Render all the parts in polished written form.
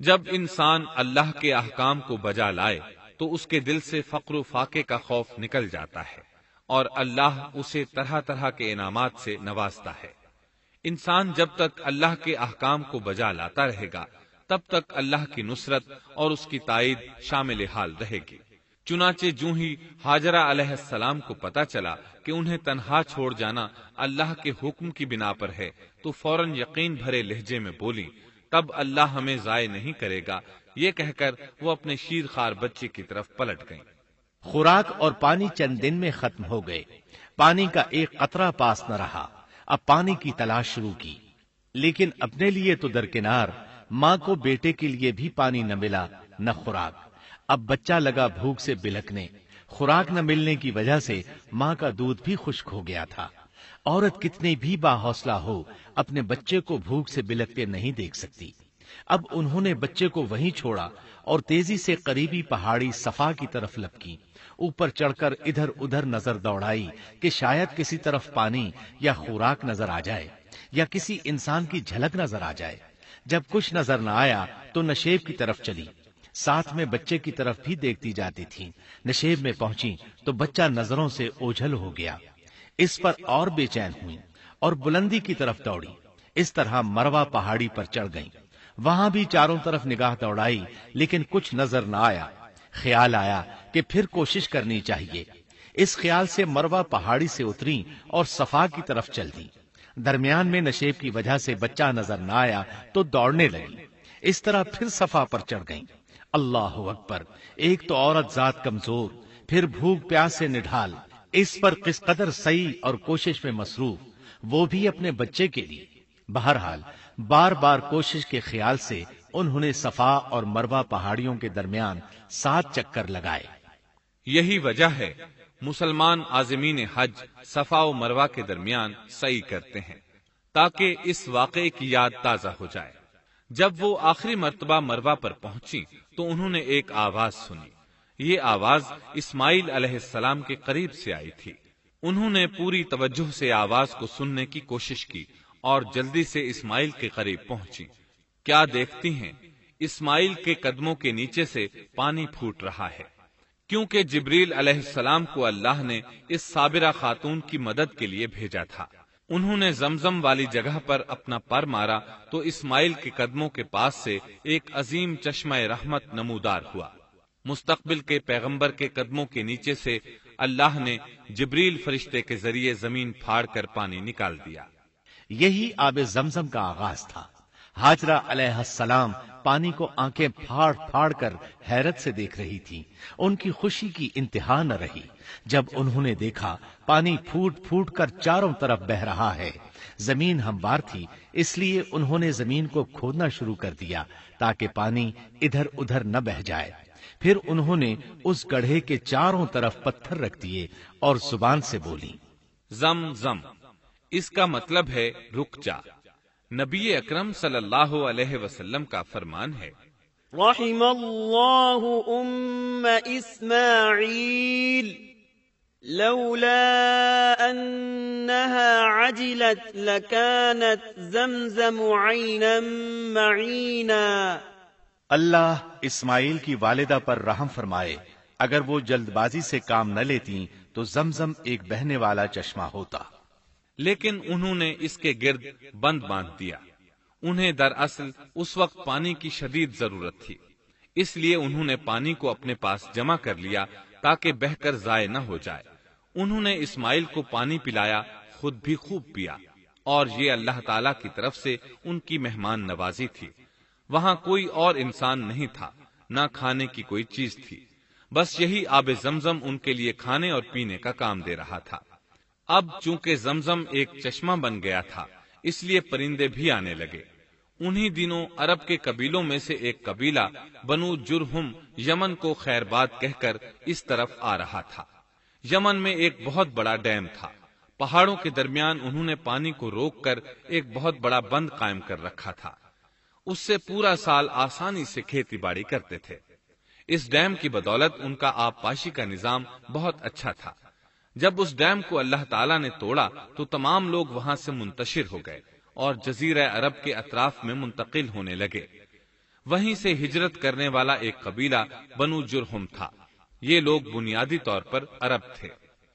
جب انسان اللہ کے احکام کو بجا لائے تو اس کے دل سے فقر و فاقے کا خوف نکل جاتا ہے اور اللہ اسے طرح طرح کے انعامات سے نوازتا ہے۔ انسان جب تک اللہ کے احکام کو بجا لاتا رہے گا تب تک اللہ کی نصرت اور اس کی تائید شامل حال رہے گی۔ چنانچہ جوں ہی ہاجرہ علیہ السلام کو پتا چلا کہ انہیں تنہا چھوڑ جانا اللہ کے حکم کی بنا پر ہے تو فوراً یقین بھرے لہجے میں بولی، تب اللہ ہمیں ضائع نہیں کرے گا، یہ کہہ کر وہ اپنے شیر خوار بچے کی طرف پلٹ گئیں۔ خوراک اور پانی چند دن میں ختم ہو گئے، پانی کا ایک قطرہ پاس نہ رہا۔ اب پانی کی تلاش شروع کی، لیکن اپنے لیے تو درکنار، ماں کو بیٹے کے لیے بھی پانی نہ ملا نہ خوراک۔ اب بچہ لگا بھوک سے بلکنے، خوراک نہ ملنے کی وجہ سے ماں کا دودھ بھی خشک ہو گیا تھا۔ عورت کتنی بھی باحوصلہ ہو اپنے بچے کو بھوک سے بلکتے نہیں دیکھ سکتی۔ اب انہوں نے بچے کو وہیں چھوڑا اور تیزی سے قریبی پہاڑی صفا کی طرف لپکی، اوپر چڑھ کر ادھر ادھر نظر دوڑائی کہ شاید کسی طرف پانی یا خوراک نظر آ جائے یا کسی انسان کی جھلک نظر آ جائے۔ جب کچھ نظر نہ آیا تو نشیب کی طرف چلی، ساتھ میں بچے کی طرف بھی دیکھتی جاتی تھی۔ نشیب میں پہنچی تو بچہ نظروں سے اوجھل ہو گیا۔ اس پر اور بے چین ہوئی اور بلندی کی طرف دوڑی۔ اس طرح مروہ پہاڑی پر چڑھ گئیں۔ وہاں بھی چاروں طرف نگاہ دوڑائی لیکن کچھ نظر نہ آیا۔ خیال آیا کہ پھر کوشش کرنی چاہیے۔ اس خیال سے مروہ پہاڑی سے اتری اور صفا کی طرف چل دی۔ درمیان میں نشیب کی وجہ سے بچہ نظر نہ آیا تو دوڑنے لگی۔ اس طرح پھر صفا پر چڑھ گئیں۔ اللہ اکبر! ایک تو عورت ذات کمزور، پھر بھوک پیاس سے نڈھال، اس پر کس قدر سعی اور کوشش میں مصروف، وہ بھی اپنے بچے کے لیے۔ بہرحال بار بار کوشش کے خیال سے انہوں نے صفا اور مروہ پہاڑیوں کے درمیان 7 چکر لگائے۔ یہی وجہ ہے مسلمان عازمین حج صفا و مروہ کے درمیان سعی کرتے ہیں تاکہ اس واقعے کی یاد تازہ ہو جائے۔ جب وہ آخری مرتبہ مروہ پر پہنچی تو انہوں نے ایک آواز سنی۔ یہ آواز اسماعیل علیہ السلام کے قریب سے آئی تھی۔ انہوں نے پوری توجہ سے آواز کو سننے کی کوشش کی اور جلدی سے اسماعیل کے قریب پہنچی۔ کیا دیکھتی ہیں؟ اسماعیل کے قدموں کے نیچے سے پانی پھوٹ رہا ہے، کیونکہ جبریل علیہ السلام کو اللہ نے اس صابرہ خاتون کی مدد کے لیے بھیجا تھا۔ انہوں نے زمزم والی جگہ پر اپنا پر مارا تو اسماعیل کے قدموں کے پاس سے ایک عظیم چشمہ رحمت نمودار ہوا۔ مستقبل کے پیغمبر کے قدموں کے نیچے سے اللہ نے جبریل فرشتے کے ذریعے زمین پھاڑ کر پانی نکال دیا۔ یہی آب زمزم کا آغاز تھا۔ ہاجرہ علیہ السلام پانی کو آنکھیں پھاڑ پھاڑ کر حیرت سے دیکھ رہی تھی۔ ان کی خوشی کی انتہا نہ رہی جب انہوں نے دیکھا پانی پھوٹ پھوٹ کر چاروں طرف بہ رہا ہے۔ زمین ہموار تھی، اس لیے انہوں نے زمین کو کھودنا شروع کر دیا تاکہ پانی ادھر ادھر نہ بہ جائے۔ پھر انہوں نے اس گڑھے کے چاروں طرف پتھر رکھ دیے اور زبان سے بولی، زم زم، اس کا مطلب ہے رک جا۔ نبی اکرم صلی اللہ علیہ وسلم کا فرمان ہے، رحم اللہ اسماعیل لولا انها عجلت لكانت زمزم عینا معینا۔ اللہ اسماعیل کی والدہ پر رحم فرمائے، اگر وہ جلد بازی سے کام نہ لیتی تو زمزم ایک بہنے والا چشمہ ہوتا۔ لیکن انہوں نے اس کے گرد بند باندھ دیا۔ انہیں دراصل اس وقت پانی کی شدید ضرورت تھی، اس لیے انہوں نے پانی کو اپنے پاس جمع کر لیا تاکہ بہہ کر ضائع نہ ہو جائے۔ انہوں نے اسماعیل کو پانی پلایا، خود بھی خوب پیا، اور یہ اللہ تعالی کی طرف سے ان کی مہمان نوازی تھی۔ وہاں کوئی اور انسان نہیں تھا، نہ کھانے کی کوئی چیز تھی، بس یہی آب زمزم ان کے لیے کھانے اور پینے کا کام دے رہا تھا۔ اب چونکہ زمزم ایک چشمہ بن گیا تھا، اس لیے پرندے بھی آنے لگے۔ انہی دنوں عرب کے قبیلوں میں سے ایک قبیلہ بنو جرہم یمن کو خیر باد کہہ کر اس طرف آ رہا تھا۔ یمن میں ایک بہت بڑا ڈیم تھا۔ پہاڑوں کے درمیان انہوں نے پانی کو روک کر ایک بہت بڑا بند قائم کر رکھا تھا۔ اس سے پورا سال آسانی سے کھیتی باڑی کرتے تھے۔ اس ڈیم کی بدولت ان کا آب پاشی کا نظام بہت اچھا تھا۔ جب اس ڈیم کو اللہ تعالیٰ نے توڑا تو تمام لوگ وہاں سے منتشر ہو گئے اور جزیرہ عرب کے اطراف میں منتقل ہونے لگے۔ وہیں سے ہجرت کرنے والا ایک قبیلہ بنو جرہم تھا۔ یہ لوگ بنیادی طور پر عرب تھے۔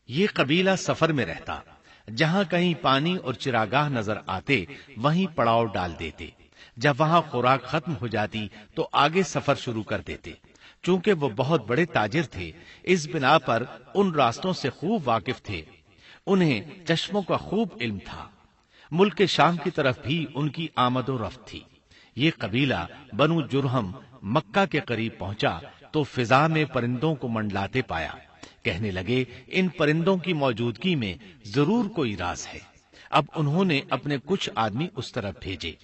یہ قبیلہ سفر میں رہتا، جہاں کہیں پانی اور چراگاہ نظر آتے وہیں پڑاؤ ڈال دیتے۔ جب وہاں خوراک ختم ہو جاتی تو آگے سفر شروع کر دیتے۔ چونکہ وہ بہت بڑے تاجر تھے، اس بنا پر ان راستوں سے خوب واقف تھے۔ انہیں چشموں کا خوب علم تھا۔ ملک شام کی طرف بھی ان کی آمد و رفت تھی۔ یہ قبیلہ بنو جرہم مکہ کے قریب پہنچا تو فضا میں پرندوں کو منڈلاتے پایا۔ کہنے لگے ان پرندوں کی موجودگی میں ضرور کوئی راز ہے۔ اب انہوں نے اپنے کچھ آدمی اس طرف بھیجے۔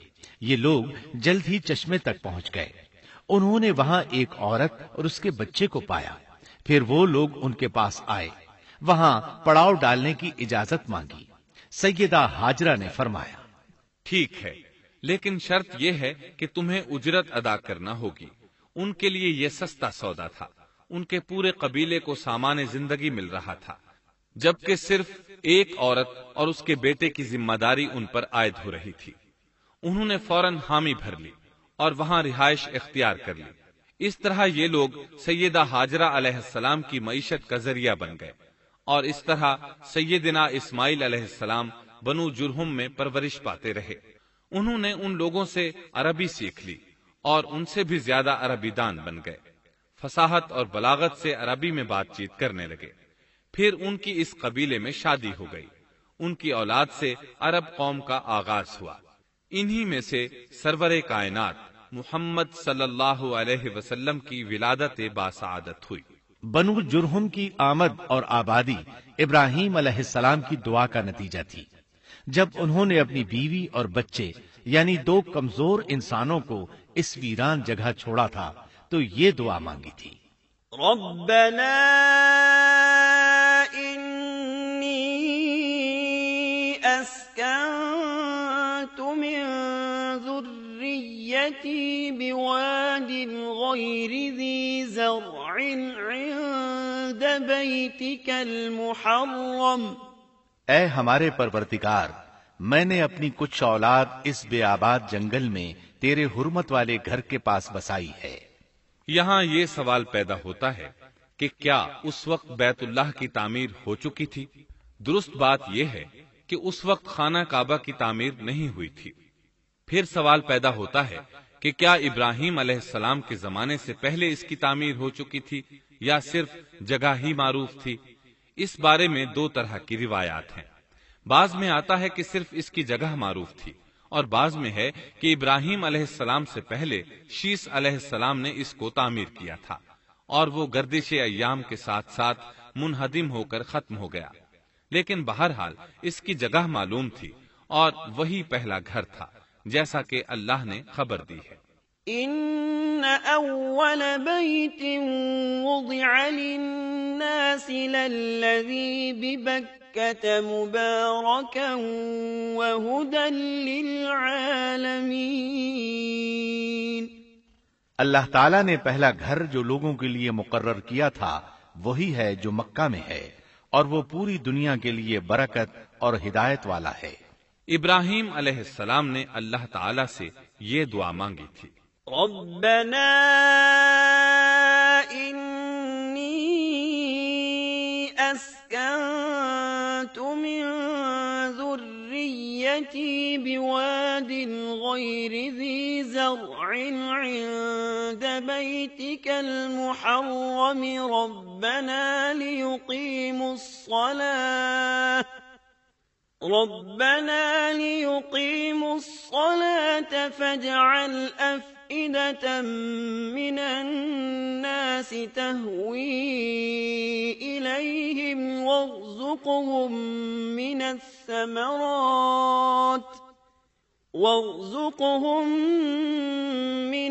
یہ لوگ جلد ہی چشمے تک پہنچ گئے۔ انہوں نے وہاں ایک عورت اور اس کے بچے کو پایا۔ پھر وہ لوگ ان کے پاس آئے، وہاں پڑاؤ ڈالنے کی اجازت مانگی۔ سیدہ ہاجرہ نے فرمایا، ٹھیک ہے، لیکن شرط یہ ہے کہ تمہیں اجرت ادا کرنا ہوگی۔ ان کے لیے یہ سستا سودا تھا۔ ان کے پورے قبیلے کو سامان زندگی مل رہا تھا، جبکہ صرف ایک عورت اور اس کے بیٹے کی ذمہ داری ان پر عائد ہو رہی تھی۔ انہوں نے فوراً حامی بھر لی اور وہاں رہائش اختیار کر لی۔ اس طرح یہ لوگ سیدہ ہاجرہ علیہ السلام کی معیشت کا ذریعہ بن گئے، اور اس طرح سیدنا اسماعیل علیہ السلام بنو جرہم میں پرورش پاتے رہے۔ انہوں نے ان لوگوں سے عربی سیکھ لی اور ان سے بھی زیادہ عربی دان بن گئے۔ فصاحت اور بلاغت سے عربی میں بات چیت کرنے لگے۔ پھر ان کی اس قبیلے میں شادی ہو گئی۔ ان کی اولاد سے عرب قوم کا آغاز ہوا۔ انہی میں سے سرور کائنات محمد صلی اللہ علیہ وسلم کی ولادت باسعادت ہوئی۔ بنو جرہم کی آمد اور آبادی ابراہیم علیہ السلام کی دعا کا نتیجہ تھی۔ جب انہوں نے اپنی بیوی اور بچے یعنی دو کمزور انسانوں کو اس ویران جگہ چھوڑا تھا تو یہ دعا مانگی تھی، ربنا انی اسکنت من ذریتی بواد غیر ذی زرع عند بیتک المحرم۔ اے ہمارے پروردگار، میں نے اپنی کچھ اولاد اس بے آباد جنگل میں تیرے حرمت والے گھر کے پاس بسائی ہے۔ یہاں یہ سوال پیدا ہوتا ہے کہ کیا اس وقت بیت اللہ کی تعمیر ہو چکی تھی؟ درست بات یہ ہے کہ اس وقت خانہ کعبہ کی تعمیر نہیں ہوئی تھی۔ پھر سوال پیدا ہوتا ہے کہ کیا ابراہیم علیہ السلام کے زمانے سے پہلے اس کی تعمیر ہو چکی تھی یا صرف جگہ ہی معروف تھی؟ اس بارے میں دو طرح کی روایات ہیں۔ بعض میں آتا ہے کہ صرف اس کی جگہ معروف تھی، اور بعض میں ہے کہ ابراہیم علیہ السلام سے پہلے شیس علیہ السلام نے اس کو تعمیر کیا تھا، اور وہ گردش ایام کے ساتھ ساتھ منہدم ہو کر ختم ہو گیا۔ لیکن بہرحال اس کی جگہ معلوم تھی، اور وہی پہلا گھر تھا، جیسا کہ اللہ نے خبر دی ہے۔ ان اول بیت وضع للناس للذی ببکۃ مبارکا وہدی للعالمین۔ اللہ تعالیٰ نے پہلا گھر جو لوگوں کے لیے مقرر کیا تھا وہی ہے جو مکہ میں ہے، اور وہ پوری دنیا کے لیے برکت اور ہدایت والا ہے۔ ابراہیم علیہ السلام نے اللہ تعالیٰ سے یہ دعا مانگی تھی، ربنا انی اسکنت من ذریتی بواد غیر ذی زرع عند بیتک المحرم ربنا لیقیموا الصلاة فاجعل أفئدة من الناس تهوي إليهم وارزقهم من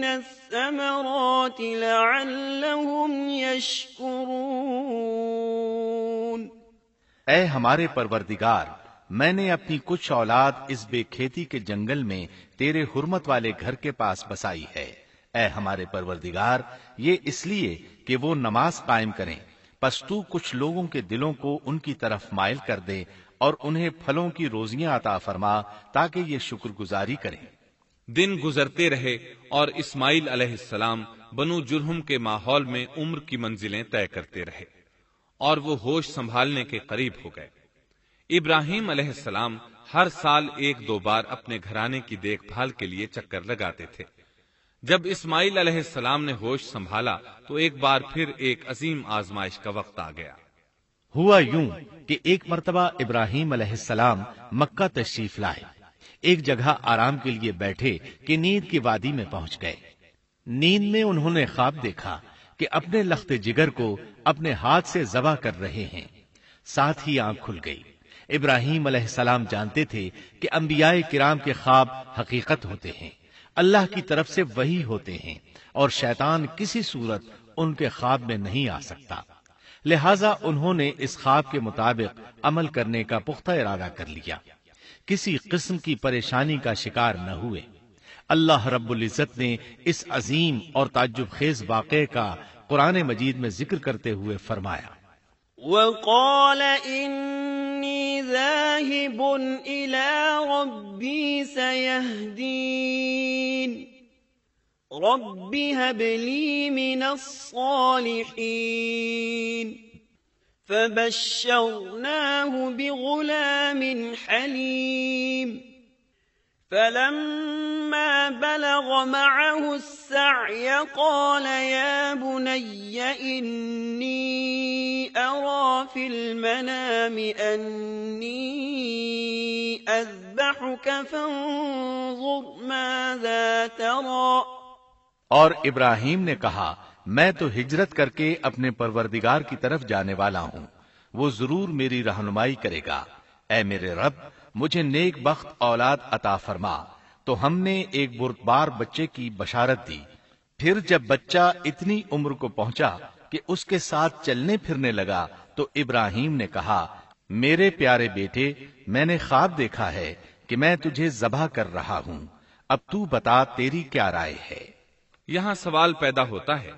الثمرات لعلهم يشكرون۔ اے ہمارے پروردگار، میں نے اپنی کچھ اولاد اس بے کھیتی کے جنگل میں تیرے حرمت والے گھر کے پاس بسائی ہے۔ اے ہمارے پروردگار، یہ اس لیے کہ وہ نماز قائم کریں، پس تو کچھ لوگوں کے دلوں کو ان کی طرف مائل کر دے اور انہیں پھلوں کی روزیاں عطا فرما تاکہ یہ شکر گزاری کریں۔ دن گزرتے رہے اور اسماعیل علیہ السلام بنو جرہم کے ماحول میں عمر کی منزلیں طے کرتے رہے اور وہ ہوش سنبھالنے کے قریب ہو گئے۔ ابراہیم علیہ السلام ہر سال 1-2 بار اپنے گھرانے کی دیکھ بھال کے لیے چکر لگاتے تھے۔ جب اسماعیل علیہ السلام نے ہوش سنبھالا تو ایک بار پھر ایک عظیم آزمائش کا وقت آ گیا۔ ہوا یوں کہ ایک مرتبہ ابراہیم علیہ السلام مکہ تشریف لائے، ایک جگہ آرام کے لیے بیٹھے کہ نیند کی وادی میں پہنچ گئے۔ نیند میں انہوں نے خواب دیکھا کہ اپنے لخت جگر کو اپنے ہاتھ سے ذبح کر رہے ہیں۔ ساتھ ہی آنکھ کھل گئی۔ ابراہیم علیہ السلام جانتے تھے کہ انبیاء کرام کے خواب حقیقت ہوتے ہیں، اللہ کی طرف سے وحی ہوتے ہیں، اور شیطان کسی صورت ان کے خواب میں نہیں آ سکتا۔ لہذا انہوں نے اس خواب کے مطابق عمل کرنے کا پختہ ارادہ کر لیا، کسی قسم کی پریشانی کا شکار نہ ہوئے۔ اللہ رب العزت نے اس عظیم اور تعجب خیز واقعے کا قرآن مجید میں ذکر کرتے ہوئے فرمایا، وَقَالَ إِنِّي ذَاهِبٌ إِلَىٰ رَبِّي سَيَهْدِينِ رَبِّ هَبْ لِي مِنَ الصَّالِحِينَ فَبَشَّرْنَاهُ بِغُلَامٍ حَلِيمٍ فَلَمَّا بَلَغَ مَعَهُ السَّعْيَ قَالَ يَا بُنَيَّ إِنِّي أَرَىٰ فِي الْمَنَامِ أَنِّي أَذْبَحُكَ فَانظُرْ مَاذَا تَرَىٰ۔ اور ابراہیم نے کہا، میں تو ہجرت کر کے اپنے پروردگار کی طرف جانے والا ہوں، وہ ضرور میری رہنمائی کرے گا۔ اے میرے رب، مجھے نیک بخت اولاد عطا فرما۔ تو ہم نے ایک بردبار بچے کی بشارت دی۔ پھر جب بچہ اتنی عمر کو پہنچا کہ اس کے ساتھ چلنے پھرنے لگا تو ابراہیم نے کہا، میرے پیارے بیٹے، میں نے خواب دیکھا ہے کہ میں تجھے ذبح کر رہا ہوں، اب تو بتا تیری کیا رائے ہے؟ یہاں سوال پیدا ہوتا ہے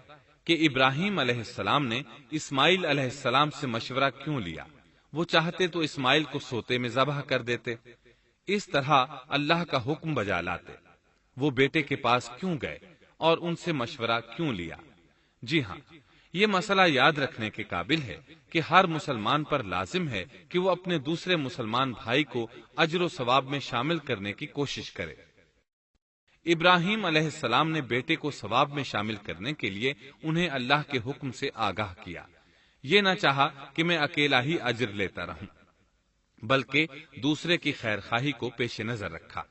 کہ ابراہیم علیہ السلام نے اسماعیل علیہ السلام سے مشورہ کیوں لیا؟ وہ چاہتے تو اسماعیل کو سوتے میں ذبح کر دیتے، اس طرح اللہ کا حکم بجا لاتے۔ وہ بیٹے کے پاس کیوں گئے اور ان سے مشورہ کیوں لیا؟ جی ہاں، یہ مسئلہ یاد رکھنے کے قابل ہے کہ ہر مسلمان پر لازم ہے کہ وہ اپنے دوسرے مسلمان بھائی کو اجر و ثواب میں شامل کرنے کی کوشش کرے۔ ابراہیم علیہ السلام نے بیٹے کو ثواب میں شامل کرنے کے لیے انہیں اللہ کے حکم سے آگاہ کیا۔ یہ نہ چاہا کہ میں اکیلا ہی اجر لیتا رہوں، بلکہ دوسرے کی خیر خواہی کو پیش نظر رکھا۔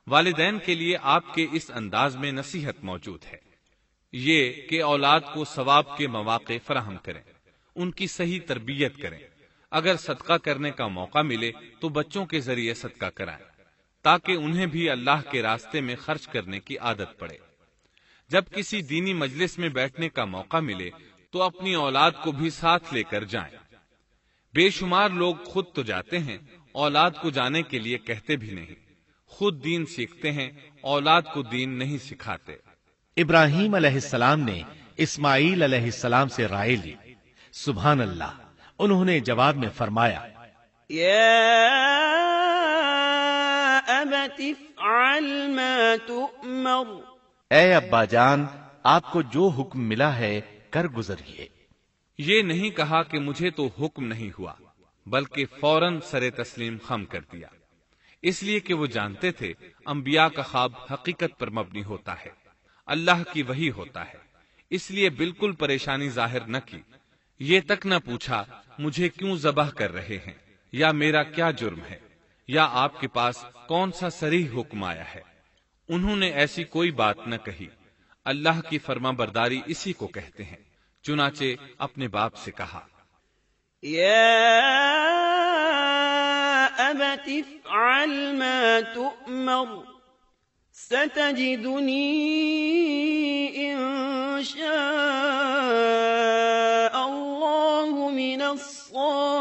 والدین کے لیے آپ کے اس انداز میں نصیحت موجود ہے، یہ کہ اولاد کو ثواب کے مواقع فراہم کریں، ان کی صحیح تربیت کریں۔ اگر صدقہ کرنے کا موقع ملے تو بچوں کے ذریعے صدقہ کرائیں، تاکہ انہیں بھی اللہ کے راستے میں خرچ کرنے کی عادت پڑے۔ جب کسی دینی مجلس میں بیٹھنے کا موقع ملے تو اپنی اولاد کو بھی ساتھ لے کر جائیں۔ بے شمار لوگ خود تو جاتے ہیں، اولاد کو جانے کے لیے کہتے بھی نہیں، خود دین سیکھتے ہیں، اولاد کو دین نہیں سکھاتے۔ ابراہیم علیہ السلام نے اسماعیل علیہ السلام سے رائے لی۔ سبحان اللہ، انہوں نے جواب میں فرمایا، یا ابت افعل ما تؤمر۔ اے ابا جان، آپ کو جو حکم ملا ہے کر گزریے۔ یہ نہیں کہا کہ مجھے تو حکم نہیں ہوا، بلکہ فوراً سر تسلیم خم کر دیا، اس لیے کہ وہ جانتے تھے انبیاء کا خواب حقیقت پر مبنی ہوتا ہے، اللہ کی وحی ہوتا ہے، اس لیے بالکل پریشانی ظاہر نہ کی، یہ تک نہ پوچھا مجھے کیوں ذبح کر رہے ہیں، یا میرا کیا جرم ہے، یا آپ کے پاس کون سا صریح حکم آیا ہے۔ انہوں نے ایسی کوئی بات نہ کہی۔ اللہ کی فرما برداری اسی کو کہتے ہیں۔ چنانچہ اپنے باپ سے کہا، یا ابت افعل ما تؤمر ستجدنی ان شاء اللہ من الصابرین۔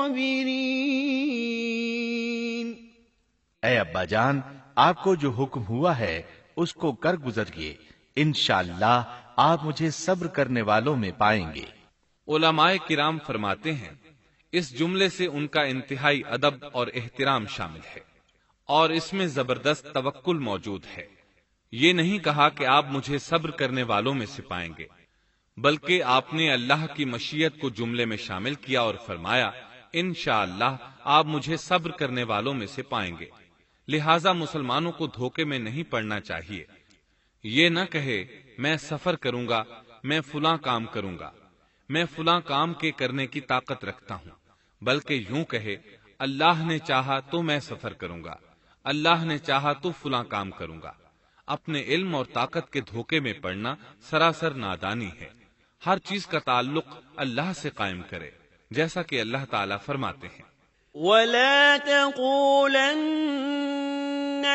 اے ابا جان، آپ کو جو حکم ہوا ہے اس کو کر گزریے، انشاءاللہ آپ مجھے صبر کرنے والوں میں پائیں گے۔ علماء کرام فرماتے ہیں اس جملے سے ان کا انتہائی ادب اور احترام شامل ہے، اور اس میں زبردست توکل موجود ہے۔ یہ نہیں کہا کہ آپ مجھے صبر کرنے والوں میں سے پائیں گے، بلکہ آپ نے اللہ کی مشیت کو جملے میں شامل کیا اور فرمایا انشاءاللہ آپ مجھے صبر کرنے والوں میں سے پائیں گے۔ لہذا مسلمانوں کو دھوکے میں نہیں پڑنا چاہیے۔ یہ نہ کہے میں سفر کروں گا، میں فلاں کام کروں گا، میں فلاں کام کے کرنے کی طاقت رکھتا ہوں، بلکہ یوں کہے اللہ نے چاہا تو میں سفر کروں گا، اللہ نے چاہا تو فلاں کام کروں گا۔ اپنے علم اور طاقت کے دھوکے میں پڑنا سراسر نادانی ہے۔ ہر چیز کا تعلق اللہ سے قائم کرے، جیسا کہ اللہ تعالیٰ فرماتے ہیں وَلَا تَقُولَنَّ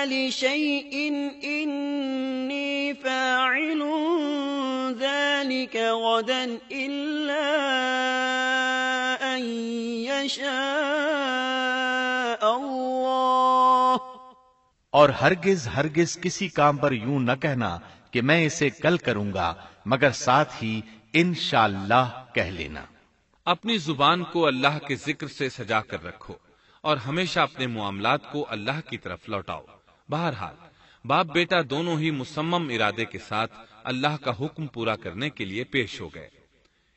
لِشَيْءٍ إِنِّي فَاعِلٌ ذَلِكَ غَدًا إِلَّا أَن يَشَاءَ اللَّهُ، اور ہرگز کسی کام پر یوں نہ کہنا کہ میں اسے کل کروں گا، مگر ساتھ ہی انشاءاللہ کہہ لینا۔ اپنی زبان کو اللہ کے ذکر سے سجا کر رکھو اور ہمیشہ اپنے معاملات کو اللہ کی طرف لوٹاؤ۔ بہرحال باپ بیٹا دونوں ہی مصمم ارادے کے ساتھ اللہ کا حکم پورا کرنے کے لیے پیش ہو گئے۔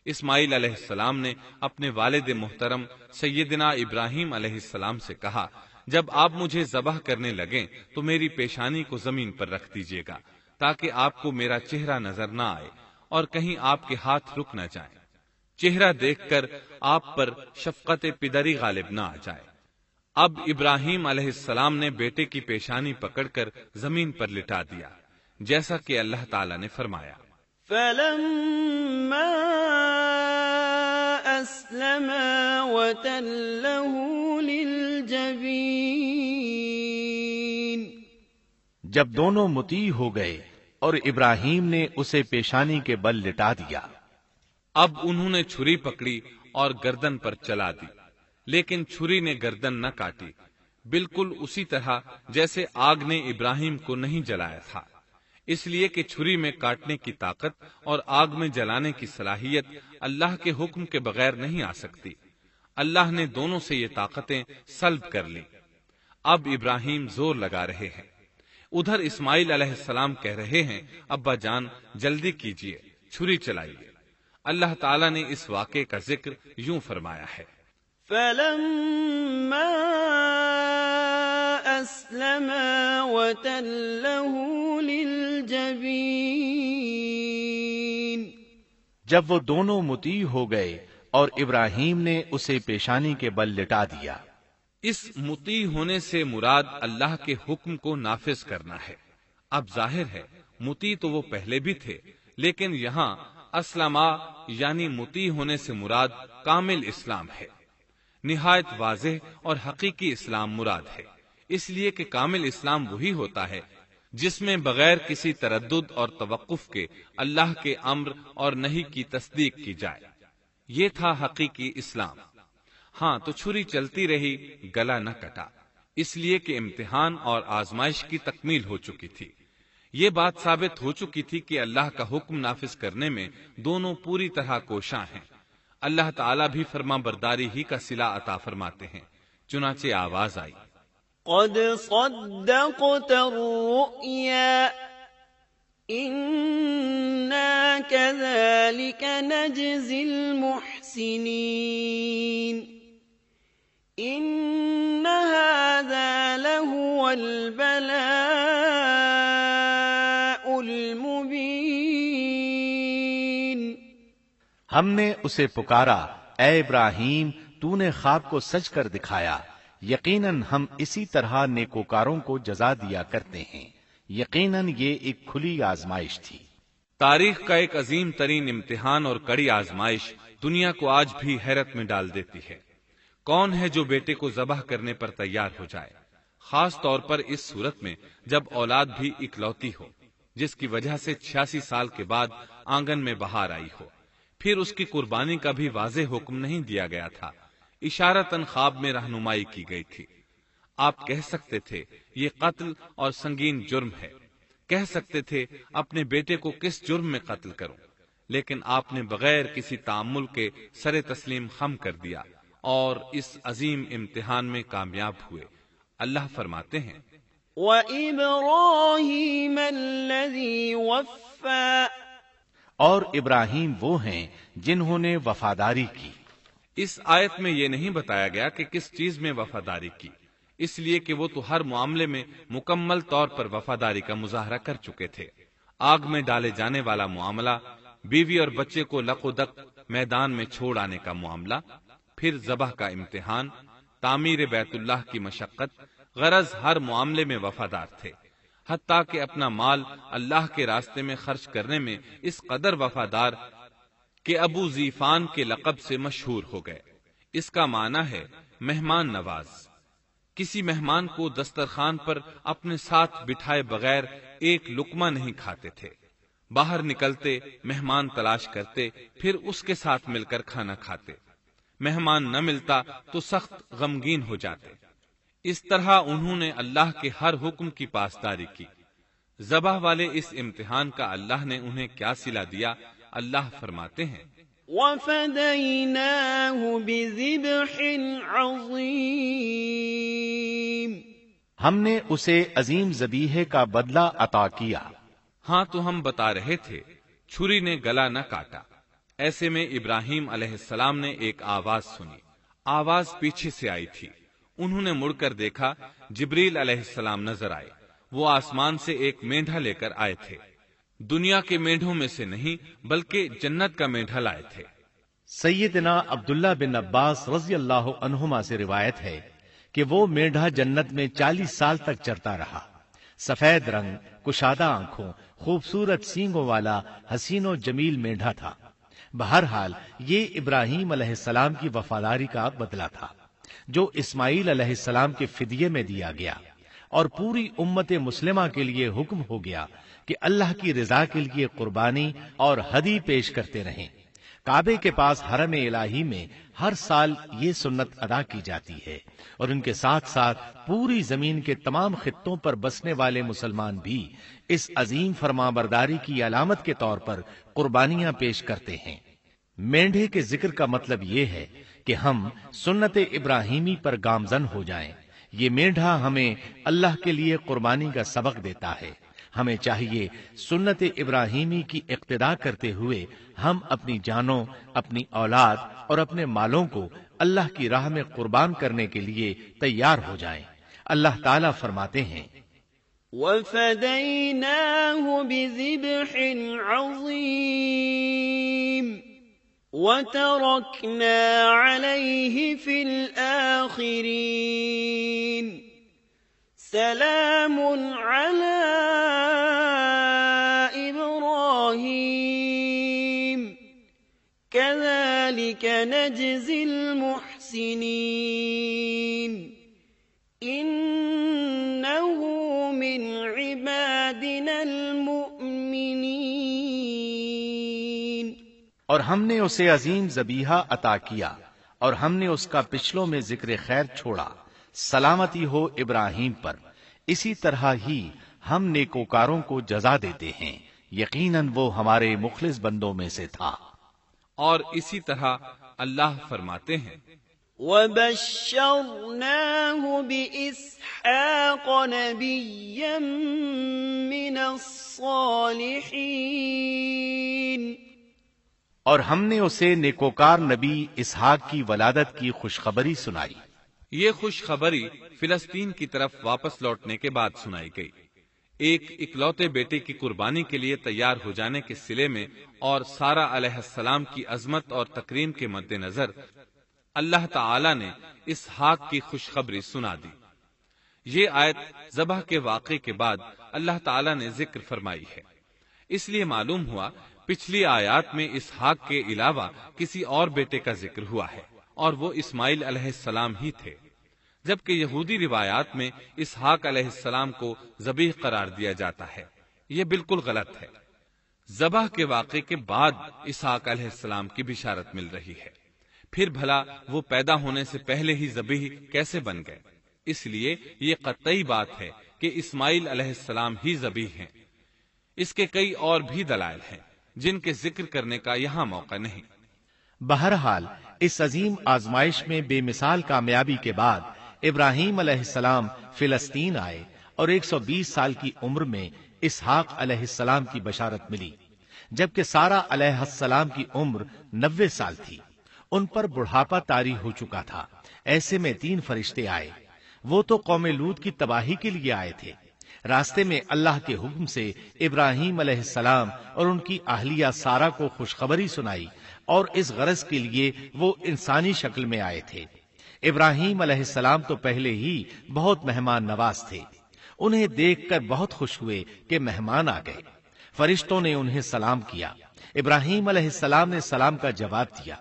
اسماعیل علیہ السلام نے اپنے والد محترم سیدنا ابراہیم علیہ السلام سے کہا جب آپ مجھے ذبح کرنے لگیں تو میری پیشانی کو زمین پر رکھ دیجیے گا تاکہ آپ کو میرا چہرہ نظر نہ آئے اور کہیں آپ کے ہاتھ رک نہ جائیں، چہرہ دیکھ کر آپ پر شفقت پدری غالب نہ آ جائے۔ اب ابراہیم علیہ السلام نے بیٹے کی پیشانی پکڑ کر زمین پر لٹا دیا، جیسا کہ اللہ تعالی نے فرمایا فَلَمَّا أَسْلَمَا وَتَلَّهُ لِلْجَبِينِ، جب دونوں مطیع ہو گئے اور ابراہیم نے اسے پیشانی کے بل لٹا دیا۔ اب انہوں نے چھری پکڑی اور گردن پر چلا دی، لیکن چھری نے گردن نہ کاٹی، بالکل اسی طرح جیسے آگ نے ابراہیم کو نہیں جلایا تھا، اس لیے کہ چھری میں کاٹنے کی طاقت اور آگ میں جلانے کی صلاحیت اللہ کے حکم کے بغیر نہیں آ سکتی۔ اللہ نے دونوں سے یہ طاقتیں سلب کر لی۔ اب ابراہیم زور لگا رہے ہیں، ادھر اسماعیل علیہ السلام کہہ رہے ہیں ابا جان جلدی کیجیے، چھری چلائیے۔ اللہ تعالیٰ نے اس واقعے کا ذکر یوں فرمایا ہے فَلَمَّا أَسْلَمَا وَتَلَّهُ لِلْجَبِينِ، جب وہ دونوں مطیع ہو گئے اور ابراہیم نے اسے پیشانی کے بل لٹا دیا۔ اس مطیع ہونے سے مراد اللہ کے حکم کو نافذ کرنا ہے۔ اب ظاہر ہے مطیع تو وہ پہلے بھی تھے، لیکن یہاں اسلما یعنی مطیع ہونے سے مراد کامل اسلام ہے۔ نہایت واضح اور حقیقی اسلام مراد ہے، اس لیے کہ کامل اسلام وہی ہوتا ہے جس میں بغیر کسی تردد اور توقف کے اللہ کے امر اور نہی کی تصدیق کی جائے۔ یہ تھا حقیقی اسلام۔ ہاں تو چھری چلتی رہی، گلا نہ کٹا، اس لیے کہ امتحان اور آزمائش کی تکمیل ہو چکی تھی۔ یہ بات ثابت ہو چکی تھی کہ اللہ کا حکم نافذ کرنے میں دونوں پوری طرح کوشاں ہیں۔ اللہ تعالیٰ بھی فرما برداری ہی کا صلہ عطا فرماتے ہیں، چنانچہ آواز آئی قَدْ صَدَّقْتَ الرُّؤْيَا إِنَّا كَذَلِكَ نَجْزِي الْمُحْسِنِينَ إِنَّ هَذَا لَهُوَ الْبَلَاءُ الْمُبِينُ، ہم نے اسے پکارا اے ابراہیم تو نے خواب کو سچ کر دکھایا، یقیناً ہم اسی طرح نیکوکاروں کو جزا دیا کرتے ہیں، یقیناً یہ ایک کھلی آزمائش تھی۔ تاریخ کا ایک عظیم ترین امتحان اور کڑی آزمائش دنیا کو آج بھی حیرت میں ڈال دیتی ہے۔ کون ہے جو بیٹے کو ذبح کرنے پر تیار ہو جائے، خاص طور پر اس صورت میں جب اولاد بھی اکلوتی ہو، جس کی وجہ سے 86 سال کے بعد آنگن میں بہار آئی ہو۔ پھر اس کی قربانی کا بھی واضح حکم نہیں دیا گیا تھا، اشارتاً خواب میں رہنمائی کی گئی تھی۔ آپ کہہ سکتے تھے یہ قتل اور سنگین جرم ہے، کہہ سکتے تھے اپنے بیٹے کو کس جرم میں قتل کروں، لیکن آپ نے بغیر کسی تعامل کے سر تسلیم خم کر دیا اور اس عظیم امتحان میں کامیاب ہوئے۔ اللہ فرماتے ہیں وَإِبْرَاهِيمَ الَّذِي وَفَّى اور ابراہیم وہ ہیں جنہوں نے وفاداری کی۔ اس آیت میں یہ نہیں بتایا گیا کہ کس چیز میں وفاداری کی، اس لیے کہ وہ تو ہر معاملے میں مکمل طور پر وفاداری کا مظاہرہ کر چکے تھے۔ آگ میں ڈالے جانے والا معاملہ، بیوی اور بچے کو لق و دق میدان میں چھوڑ آنے کا معاملہ، پھر ذبح کا امتحان، تعمیر بیت اللہ کی مشقت، غرض ہر معاملے میں وفادار تھے، حتیٰ کہ اپنا مال اللہ کے راستے میں خرچ کرنے میں اس قدر وفادار کہ ابو زیفان کے لقب سے مشہور ہو گئے۔ اس کا معنی ہے مہمان نواز۔ کسی مہمان کو دسترخوان پر اپنے ساتھ بٹھائے بغیر ایک لقمہ نہیں کھاتے تھے، باہر نکلتے مہمان تلاش کرتے، پھر اس کے ساتھ مل کر کھانا کھاتے، مہمان نہ ملتا تو سخت غمگین ہو جاتے۔ اس طرح انہوں نے اللہ کے ہر حکم کی پاسداری کی۔ ذبح والے اس امتحان کا اللہ نے انہیں کیا صلہ دیا؟ اللہ فرماتے ہیں وَفَدَيْنَاهُ بِذِبْحٍ عَظِيمٍ، ہم نے اسے عظیم ذبیحے کا بدلہ عطا کیا۔ ہاں تو ہم بتا رہے تھے چھری نے گلا نہ کاٹا۔ ایسے میں ابراہیم علیہ السلام نے ایک آواز سنی، آواز پیچھے سے آئی تھی۔ انہوں نے مڑ کر دیکھا، جبریل علیہ السلام نظر آئے۔ وہ آسمان سے ایک مینڈھا لے کر آئے تھے، دنیا کے مینڈھوں میں سے نہیں بلکہ جنت کا مینڈھا لائے تھے۔ سیدنا عبداللہ بن عباس رضی اللہ عنہما سے روایت ہے کہ وہ مینڈھا جنت میں 40 سال تک چرتا رہا۔ سفید رنگ، کشادہ آنکھوں، خوبصورت سینگوں والا حسین و جمیل مینڈھا تھا۔ بہرحال یہ ابراہیم علیہ السلام کی وفاداری کا بدلہ تھا جو اسماعیل علیہ السلام کے فدیے میں دیا گیا، اور پوری امت مسلمہ کے لیے حکم ہو گیا کہ اللہ کی رضا کے لیے قربانی اور ہدی پیش کرتے رہیں۔ کعبے کے پاس حرم الہی میں ہر سال یہ سنت ادا کی جاتی ہے، اور ان کے ساتھ ساتھ پوری زمین کے تمام خطوں پر بسنے والے مسلمان بھی اس عظیم فرمانبرداری کی علامت کے طور پر قربانیاں پیش کرتے ہیں۔ مینڈھے کے ذکر کا مطلب یہ ہے کہ ہم سنت ابراہیمی پر گامزن ہو جائیں۔ یہ مینڈھا ہمیں اللہ کے لیے قربانی کا سبق دیتا ہے۔ ہمیں چاہیے سنت ابراہیمی کی اقتدا کرتے ہوئے ہم اپنی جانوں، اپنی اولاد اور اپنے مالوں کو اللہ کی راہ میں قربان کرنے کے لیے تیار ہو جائیں۔ اللہ تعالیٰ فرماتے ہیں وَفَدَيْنَاهُ بِذِبْحٍ عَظِيمٍ وَتَرَكْنَا عَلَيْهِ فِي الْآخِرِينَ سَلَامٌ عَلَىٰ إِبْرَاهِيمَ كَذَلِكَ نَجْزِي الْمُحْسِنِينَ إِنَّهُ مِنْ عِبَادِنَا الْمُؤْمِنِينَ۔ اور ہم نے اسے عظیم ذبیحہ عطا کیا، اور ہم نے اس کا پچھلوں میں ذکر خیر چھوڑا۔ سلامتی ہو ابراہیم پر، اسی طرح ہی ہم نیکوکاروں کو جزا دیتے ہیں، یقیناً وہ ہمارے مخلص بندوں میں سے تھا۔ اور اسی طرح اللہ فرماتے ہیں وَبَشَّرْنَاهُ بِإِسْحَاقَ نَبِيًّا مِّنَ الصَّالِحِينَ، اور ہم نے اسے نیکوکار نبی اسحاق کی ولادت کی خوشخبری سنائی۔ یہ خوشخبری فلسطین کی طرف واپس لوٹنے کے بعد سنائی گئی۔ ایک اکلوتے بیٹے کی قربانی کے لیے تیار ہو جانے کے صلے میں اور سارہ علیہ السلام کی عظمت اور تکریم کے مد نظر اللہ تعالی نے اسحاق کی خوشخبری سنا دی۔ یہ آیت ذبح کے واقعے کے بعد اللہ تعالی نے ذکر فرمائی ہے، اس لیے معلوم ہوا پچھلی آیات میں اسحاق کے علاوہ کسی اور بیٹے کا ذکر ہوا ہے، اور وہ اسماعیل علیہ السلام ہی تھے، جبکہ یہودی روایات میں اسحاق علیہ السلام کو ذبیح قرار دیا جاتا ہے۔ یہ بالکل غلط ہے۔ ذبح کے واقعے کے بعد اسحاق علیہ السلام کی بشارت مل رہی ہے، پھر بھلا وہ پیدا ہونے سے پہلے ہی ذبیح کیسے بن گئے؟ اس لیے یہ قطعی بات ہے کہ اسماعیل علیہ السلام ہی ذبیح ہیں۔ اس کے کئی اور بھی دلائل ہیں جن کے ذکر کرنے کا یہاں موقع نہیں۔ بہرحال اس عظیم آزمائش میں بے مثال کامیابی کے بعد ابراہیم علیہ السلام فلسطین آئے اور 120 سال کی عمر میں اسحاق علیہ السلام کی بشارت ملی، جبکہ سارہ علیہ السلام کی عمر 90 سال تھی۔ ان پر بڑھاپا طاری ہو چکا تھا۔ ایسے میں 3 فرشتے آئے، وہ تو قوم لوط کی تباہی کے لیے آئے تھے۔ راستے میں اللہ کے حکم سے ابراہیم علیہ السلام اور ان کی اہلیہ سارہ کو خوشخبری سنائی، اور اس غرض کے لیے وہ انسانی شکل میں آئے تھے۔ ابراہیم علیہ السلام تو پہلے ہی بہت مہمان نواز تھے، انہیں دیکھ کر بہت خوش ہوئے کہ مہمان آ گئے۔ فرشتوں نے انہیں سلام کیا۔ ابراہیم علیہ السلام نے سلام کا جواب دیا۔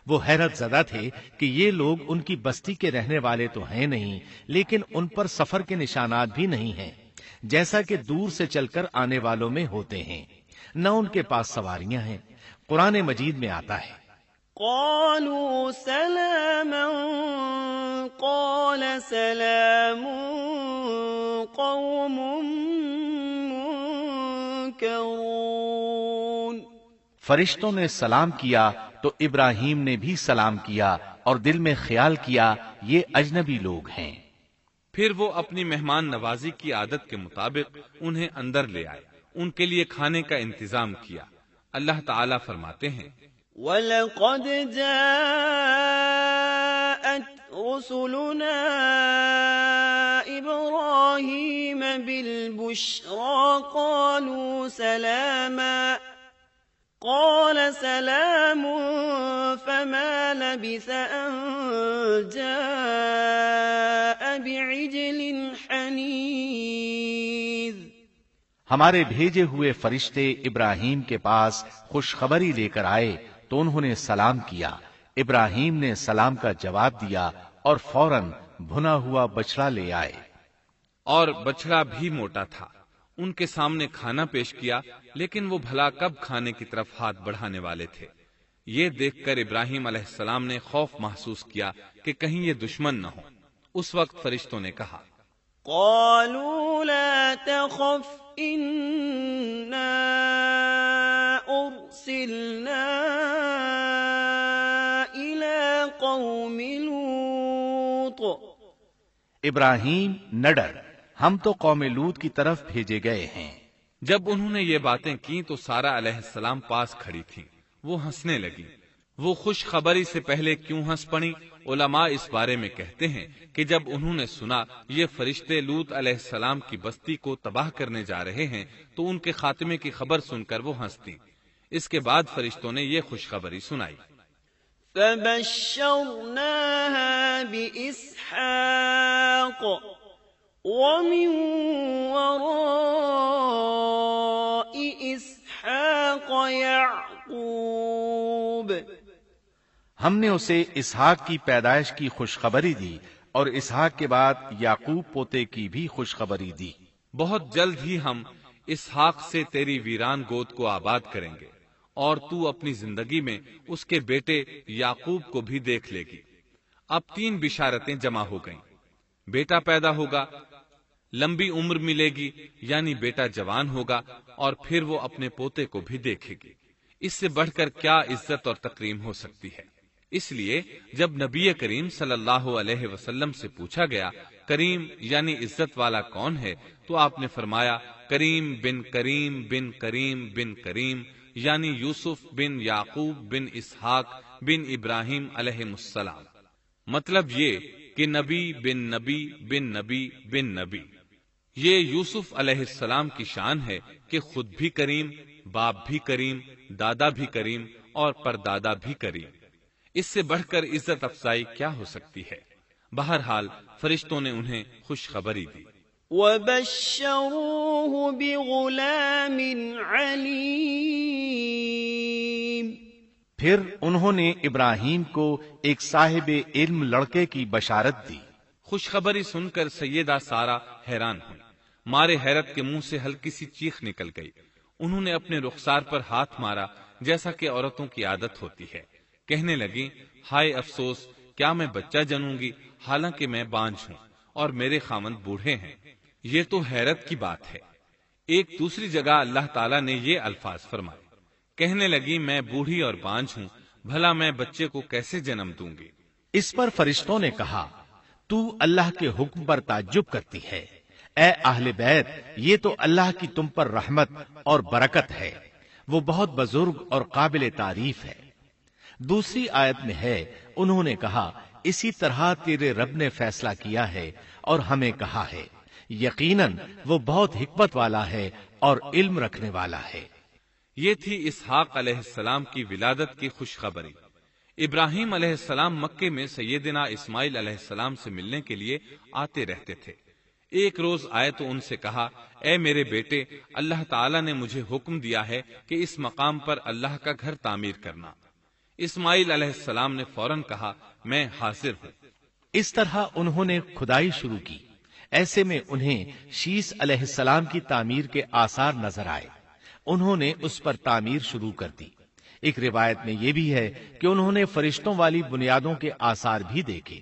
وہ حیرت زدہ تھے کہ یہ لوگ ان کی بستی کے رہنے والے تو ہیں نہیں، لیکن ان پر سفر کے نشانات بھی نہیں ہیں، جیسا کہ دور سے چل کر آنے والوں میں ہوتے ہیں، نہ ان کے پاس سواریاں ہیں۔ قرآن مجید میں آتا ہے، قالوا سلاما قال سلام قوم منكرون۔ فرشتوں نے سلام کیا تو ابراہیم نے بھی سلام کیا اور دل میں خیال کیا یہ اجنبی لوگ ہیں۔ پھر وہ اپنی مہمان نوازی کی عادت کے مطابق انہیں اندر لے آئے، ان کے لیے کھانے کا انتظام کیا۔ اللہ تعالیٰ فرماتے ہیں، وَلَقَدْ جَاءَتْ رُسُلُنَا إِبْرَاهِيمَ بِالْبُشْرَى قَالُوا سَلَامًا قَالَ سَلَامٌ فَمَا لَبِثَ أَن جَاءَ بِعِجْلٍ حَنِيذٍ۔ ہمارے بھیجے ہوئے فرشتے ابراہیم کے پاس خوشخبری لے کر آئے تو انہوں نے سلام کیا۔ ابراہیم نے سلام کا جواب دیا اور فوراً بھنا ہوا بچڑا لے آئے، اور بچڑا بھی موٹا تھا۔ ان کے سامنے کھانا پیش کیا، لیکن وہ بھلا کب کھانے کی طرف ہاتھ بڑھانے والے تھے۔ یہ دیکھ کر ابراہیم علیہ السلام نے خوف محسوس کیا کہ کہیں یہ دشمن نہ ہو۔ اس وقت فرشتوں نے کہا، قالوا لا تخف إنا أرسلنا إلى قوم لوط۔ ابراہیم نہ ڈر، ہم تو قوم لوط کی طرف بھیجے گئے ہیں۔ جب انہوں نے یہ باتیں کی تو سارہ علیہ السلام پاس کھڑی تھی، وہ ہنسنے لگی۔ وہ خوش خبری سے پہلے کیوں ہنس پڑی؟ علماء اس بارے میں کہتے ہیں کہ جب انہوں نے سنا یہ فرشتے لوط علیہ السلام کی بستی کو تباہ کرنے جا رہے ہیں تو ان کے خاتمے کی خبر سن کر وہ ہنستی۔ اس کے بعد فرشتوں نے یہ خوشخبری سنائی، فبشرناها بإسحاق ومن وراء إسحاق يعقوب۔ ہم نے اسے اسحاق کی پیدائش کی خوشخبری دی اور اسحاق کے بعد یعقوب پوتے کی بھی خوشخبری دی۔ بہت جلد ہی ہم اسحاق سے تیری ویران گود کو آباد کریں گے، اور تو اپنی زندگی میں اس کے بیٹے یعقوب کو بھی دیکھ لے گی۔ اب 3 بشارتیں جمع ہو گئیں، بیٹا پیدا ہوگا، لمبی عمر ملے گی یعنی بیٹا جوان ہوگا، اور پھر وہ اپنے پوتے کو بھی دیکھے گی۔ اس سے بڑھ کر کیا عزت اور تکریم ہو سکتی ہے؟ اس لیے جب نبی کریم صلی اللہ علیہ وسلم سے پوچھا گیا کریم یعنی عزت والا کون ہے، تو آپ نے فرمایا کریم بن کریم بن کریم بن کریم، یعنی یوسف بن یعقوب بن اسحاق بن ابراہیم علیہ السلام۔ مطلب یہ کہ نبی بن نبی بن نبی بن نبی۔ یہ یوسف علیہ السلام کی شان ہے کہ خود بھی کریم، باپ بھی کریم، دادا بھی کریم اور پردادا بھی کریم۔ اس سے بڑھ کر عزت افزائی کیا ہو سکتی ہے؟ بہرحال فرشتوں نے انہیں خوشخبری دی۔ وَبَشَّرُوهُ بِغُلَامٍ عَلِيمٍ۔ پھر انہوں نے ابراہیم کو ایک صاحب علم لڑکے کی بشارت دی۔ خوشخبری سن کر سیدہ سارہ حیران ہوئی، مارے حیرت کے منہ سے ہلکی سی چیخ نکل گئی۔ انہوں نے اپنے رخسار پر ہاتھ مارا جیسا کہ عورتوں کی عادت ہوتی ہے، کہنے لگی ہائے افسوس، کیا میں بچہ جنوں گی حالانکہ میں بانجھ ہوں اور میرے خاوند بوڑھے ہیں؟ یہ تو حیرت کی بات ہے۔ ایک دوسری جگہ اللہ تعالیٰ نے یہ الفاظ فرمائے، کہنے لگی میں بوڑھی اور بانجھ ہوں، بھلا میں بچے کو کیسے جنم دوں گی؟ اس پر فرشتوں نے کہا تو اللہ کے حکم پر تعجب کرتی ہے، اے اہل بیت، یہ تو اللہ کی تم پر رحمت اور برکت ہے، وہ بہت بزرگ اور قابل تعریف ہے۔ دوسری آیت میں ہے، انہوں نے کہا اسی طرح تیرے رب نے فیصلہ کیا ہے اور ہمیں کہا ہے، یقیناً وہ بہت حکمت والا ہے اور علم رکھنے والا ہے۔ یہ تھی اسحاق علیہ السلام کی ولادت کی خوشخبری۔ ابراہیم علیہ السلام مکے میں سیدنا اسماعیل علیہ السلام سے ملنے کے لیے آتے رہتے تھے۔ ایک روز آئے تو ان سے کہا، اے میرے بیٹے، اللہ تعالیٰ نے مجھے حکم دیا ہے کہ اس مقام پر اللہ کا گھر تعمیر کرنا۔ اسماعیل علیہ السلام نے فوراً کہا، میں حاضر ہوں۔ اس طرح انہوں نے کھدائی شروع کی۔ ایسے میں انہیں شیس علیہ السلام کی تعمیر کے آثار نظر آئے۔ انہوں نے اس پر تعمیر شروع کر دی۔ ایک روایت میں یہ بھی ہے کہ انہوں نے فرشتوں والی بنیادوں کے آثار بھی دیکھے۔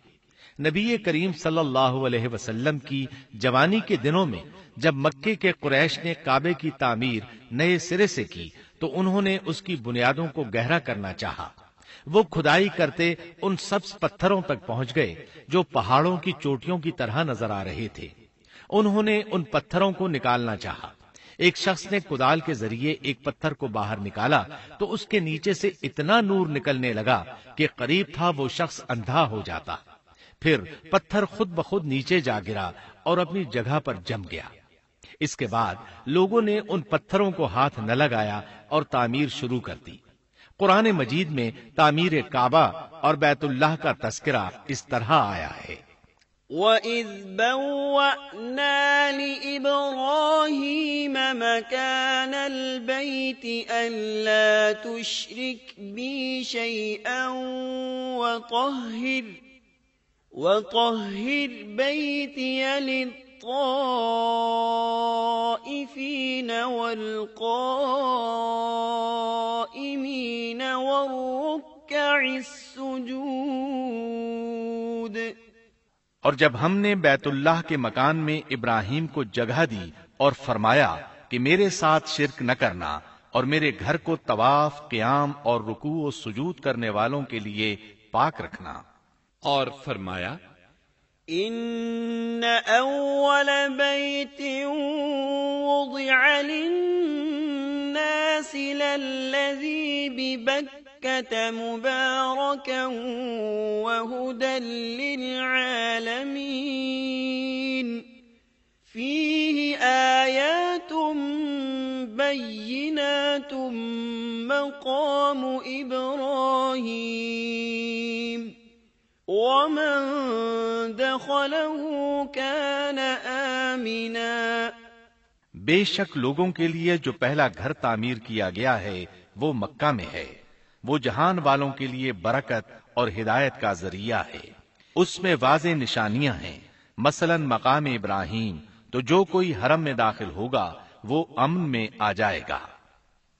نبی کریم صلی اللہ علیہ وسلم کی جوانی کے دنوں میں جب مکے کے قریش نے کعبے کی تعمیر نئے سرے سے کی تو انہوں نے اس کی بنیادوں کو گہرا کرنا چاہا۔ وہ کھدائی کرتے ان سبز پتھروں تک پہنچ گئے جو پہاڑوں کی چوٹیوں کی طرح نظر آ رہے تھے۔ انہوں نے ان پتھروں کو نکالنا چاہا۔ ایک شخص نے کدال کے ذریعے ایک پتھر کو باہر نکالا تو اس کے نیچے سے اتنا نور نکلنے لگا کہ قریب تھا وہ شخص اندھا ہو جاتا۔ پھر پتھر خود بخود نیچے جا گرا اور اپنی جگہ پر جم گیا۔ اس کے بعد لوگوں نے ان پتھروں کو ہاتھ نہ لگایا اور تعمیر شروع کر دی۔ قرآن مجید میں تعمیر کعبہ اور بیت اللہ کا تذکرہ اس طرح آیا ہے، وَإِذْ بَوَّأْنَا لِإِبْرَاهِيمَ مَكَانَ الْبَيْتِ أَلَّا تُشْرِكْ بِي شَيْئًا وَطَهِّرْ بَيْتِيَ لِلطَّائِفِينَ وَالْقَائِمِينَ وَالرُّكَّعِ السُّجُودِ۔ اور جب ہم نے بیت اللہ کے مکان میں ابراہیم کو جگہ دی اور فرمایا کہ میرے ساتھ شرک نہ کرنا اور میرے گھر کو طواف، قیام اور رکوع و سجود کرنے والوں کے لیے پاک رکھنا، اور فرمایا، ان اول بیت وضع للناس للذی ببکۃ مبارکا وہدی للعالمین فیہ آیات بینات مقام ابراہیم ومن دخلہ کان آمنا۔ بے شک لوگوں کے لیے جو پہلا گھر تعمیر کیا گیا ہے وہ مکہ میں ہے، وہ جہان والوں کے لیے برکت اور ہدایت کا ذریعہ ہے۔ اس میں واضح نشانیاں ہیں، مثلا مقام ابراہیم، تو جو کوئی حرم میں داخل ہوگا وہ امن میں آ جائے گا۔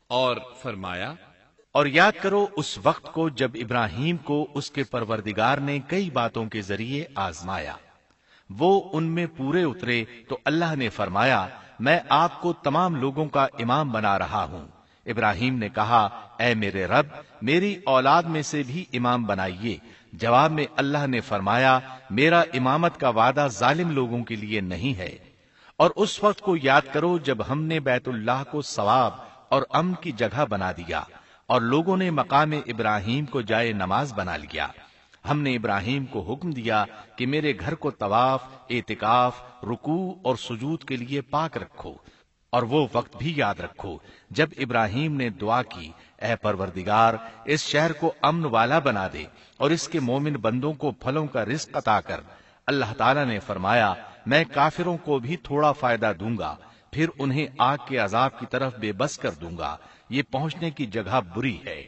اور فرمایا، اور یاد کرو اس وقت کو جب ابراہیم کو اس کے پروردگار نے کئی باتوں کے ذریعے آزمایا، وہ ان میں پورے اترے تو اللہ نے فرمایا، میں آپ کو تمام لوگوں کا امام بنا رہا ہوں۔ ابراہیم نے کہا، اے میرے رب، میری اولاد میں سے بھی امام بنائیے۔ جواب میں اللہ نے فرمایا، میرا امامت کا وعدہ ظالم لوگوں کے لیے نہیں ہے۔ اور اس وقت کو یاد کرو جب ہم نے بیت اللہ کو ثواب اور امن کی جگہ بنا دیا اور لوگوں نے مقام ابراہیم کو جائے نماز بنا لیا۔ ہم نے ابراہیم کو حکم دیا کہ میرے گھر کو طواف، اعتکاف، رکوع اور سجود کے لیے پاک رکھو، اور وہ وقت بھی یاد رکھو جب ابراہیم نے دعا کی، اے پروردگار، اس شہر کو امن والا بنا دے اور اس کے مومن بندوں کو پھلوں کا رزق عطا کر۔ اللہ تعالیٰ نے فرمایا، میں کافروں کو بھی تھوڑا فائدہ دوں گا، پھر انہیں آگ کے عذاب کی طرف بے بس کر دوں گا، یہ پہنچنے کی جگہ بری ہے۔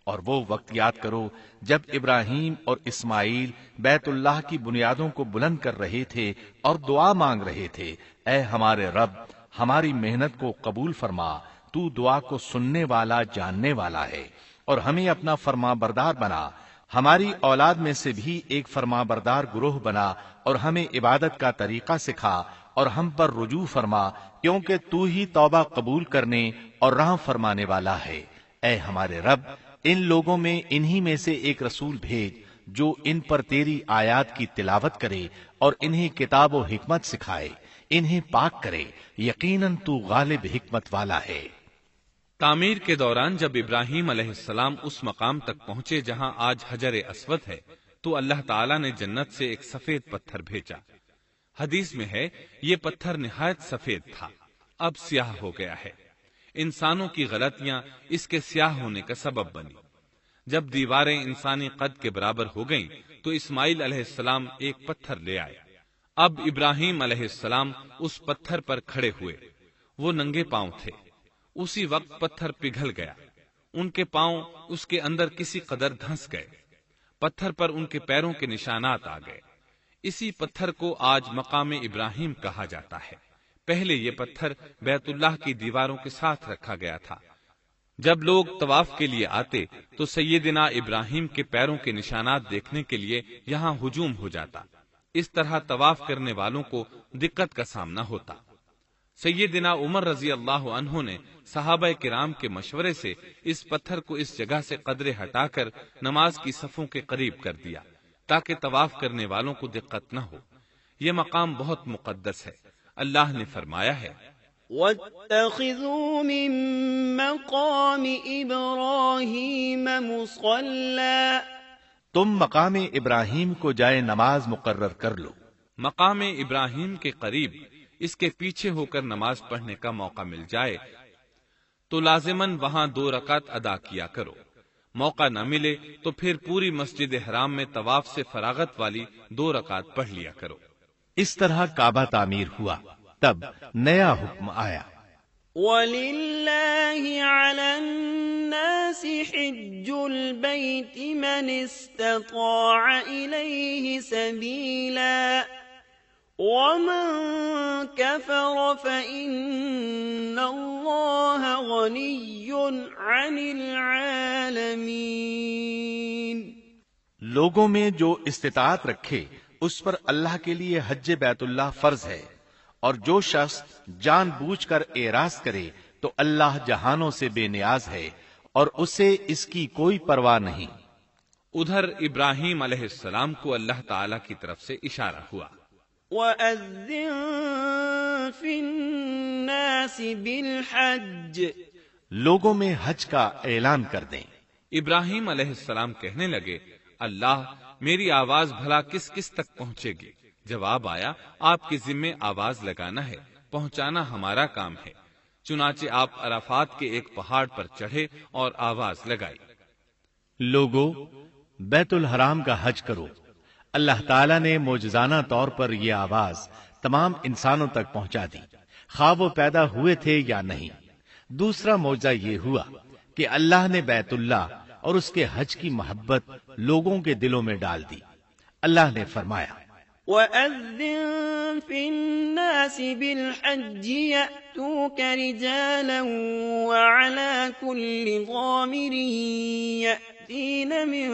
اور وہ وقت یاد کرو جب ابراہیم اور اسماعیل بیت اللہ کی بنیادوں کو بلند کر رہے تھے اور دعا مانگ رہے تھے، اے ہمارے رب، ہماری محنت کو قبول فرما، تو دعا کو سننے والا، جاننے والا ہے، اور ہمیں اپنا فرما بردار بنا، ہماری اولاد میں سے بھی ایک فرما بردار گروہ بنا، اور ہمیں عبادت کا طریقہ سکھا، اور ہم پر رجوع فرما، کیونکہ تو ہی توبہ قبول کرنے اور رحم فرمانے والا ہے۔ اے ہمارے رب، ان لوگوں میں انہی میں سے ایک رسول بھیج جو ان پر تیری آیات کی تلاوت کرے اور انہیں کتاب و حکمت سکھائے، انہیں پاک کرے، یقیناً تو غالب حکمت والا ہے۔ تعمیر کے دوران جب ابراہیم علیہ السلام اس مقام تک پہنچے جہاں آج حجر اسود ہے تو اللہ تعالیٰ نے جنت سے ایک سفید پتھر بھیجا۔ حدیث میں ہے یہ پتھر نہایت سفید تھا، اب سیاہ ہو گیا ہے۔ انسانوں کی غلطیاں اس کے سیاہ ہونے کا سبب بنی۔ جب دیواریں انسانی قد کے برابر ہو گئیں تو اسماعیل علیہ السلام ایک پتھر لے آئے۔ اب ابراہیم علیہ السلام اس پتھر پر کھڑے ہوئے، وہ ننگے پاؤں تھے۔ اسی وقت پتھر پگھل گیا، ان کے پاؤں اس کے اندر کسی قدر دھنس گئے، پتھر پر ان کے پیروں کے نشانات آ گئے۔ اسی پتھر کو آج مقام ابراہیم کہا جاتا ہے۔ پہلے یہ پتھر بیت اللہ کی دیواروں کے ساتھ رکھا گیا تھا۔ جب لوگ طواف کے لیے آتے تو سیدنا ابراہیم کے پیروں کے نشانات دیکھنے کے لیے یہاں ہجوم ہو جاتا۔ اس طرح طواف کرنے والوں کو دقت کا سامنا ہوتا۔ سیدنا عمر رضی اللہ عنہ نے صحابہ کرام کے مشورے سے اس پتھر کو اس جگہ سے قدرے ہٹا کر نماز کی صفوں کے قریب کر دیا تاکہ طواف کرنے والوں کو دقت نہ ہو۔ یہ مقام بہت مقدس ہے۔ اللہ نے فرمایا ہے وَاتَّخِذُوا مِن مَّقَامِ إِبْرَاهِيمَ مُصَلًّى، تم مقام ابراہیم کو جائے نماز مقرر کر لو۔ مقام ابراہیم کے قریب اس کے پیچھے ہو کر نماز پڑھنے کا موقع مل جائے تو لازماً وہاں 2 رکعت ادا کیا کرو۔ موقع نہ ملے تو پھر پوری مسجد حرام میں طواف سے فراغت والی 2 رکعت پڑھ لیا کرو۔ اس طرح کعبہ تعمیر ہوا، تب نیا حکم آیا۔ وَلِلَّهِ عَلَى النَّاسِ حِجُّ الْبَيْتِ مَنِ اسْتَطَاعَ إِلَيْهِ سَبِيلًا وَمَن كَفَرَ فَإِنَّ اللَّهَ غَنِيٌّ عَنِ الْعَالَمِينَ۔ لوگوں میں جو استطاعت رکھے اس پر اللہ کے لیے حج بیت اللہ فرض ہے، اور جو شخص جان بوجھ کر اعراض کرے تو اللہ جہانوں سے بے نیاز ہے اور اسے اس کی کوئی پرواہ نہیں۔ ادھر ابراہیم علیہ السلام کو اللہ تعالی کی طرف سے اشارہ ہوا، وَأَذِّن فِي النَّاسِ بِالْحَجِّ، لوگوں میں حج کا اعلان کر دیں۔ ابراہیم علیہ السلام کہنے لگے، اللہ میری آواز بھلا کس کس تک پہنچے گی؟ جواب آیا، آپ کے ذمے آواز لگانا ہے، پہنچانا ہمارا کام ہے۔ چنانچہ آپ عرفات کے ایک پہاڑ پر چڑھے اور آواز لگائی، لوگو بیت الحرام کا حج کرو۔ اللہ تعالیٰ نے معجزانہ طور پر یہ آواز تمام انسانوں تک پہنچا دی، خواہ وہ پیدا ہوئے تھے یا نہیں۔ دوسرا معجزہ یہ ہوا کہ اللہ نے بیت اللہ اور اس کے حج کی محبت لوگوں کے دلوں میں ڈال دی۔ اللہ نے فرمایا، وَأَذِّن فِي النَّاسِ بِالْحَجِّ يَأْتُوكَ رِجَالًا وَعَلَى كُلِّ ضَامِرٍ يَأْتِينَ مِن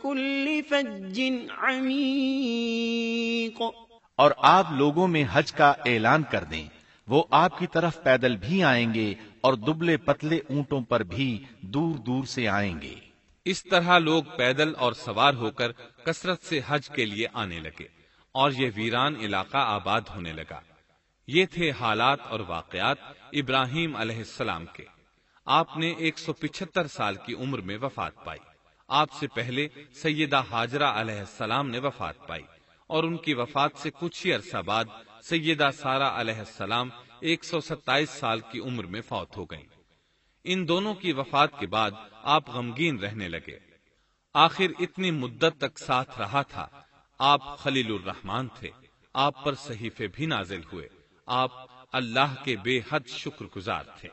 كُلِّ فَجٍّ عَمِيقٍ۔ اور آپ لوگوں میں حج کا اعلان کر دیں، وہ آپ کی طرف پیدل بھی آئیں گے اور دبلے پتلے اونٹوں پر بھی دور دور سے آئیں گے۔ اس طرح لوگ پیدل اور سوار ہو کر کثرت سے حج کے لیے آنے لگے اور یہ ویران علاقہ آباد ہونے لگا۔ یہ تھے حالات اور واقعات ابراہیم علیہ السلام کے۔ آپ نے 175 سال کی عمر میں وفات پائی۔ آپ سے پہلے سیدہ ہاجرہ علیہ السلام نے وفات پائی اور ان کی وفات سے کچھ ہی عرصہ بعد سیدہ سارہ علیہ السلام 127 سال کی عمر میں فوت ہو گئیں۔ ان دونوں کی وفات کے بعد آپ غمگین رہنے لگے۔ آخر اتنی مدت تک ساتھ رہا تھا۔ آپ خلیل الرحمن تھے، آپ پر صحیفے بھی نازل ہوئے، آپ اللہ کے بے حد شکر گزار تھے۔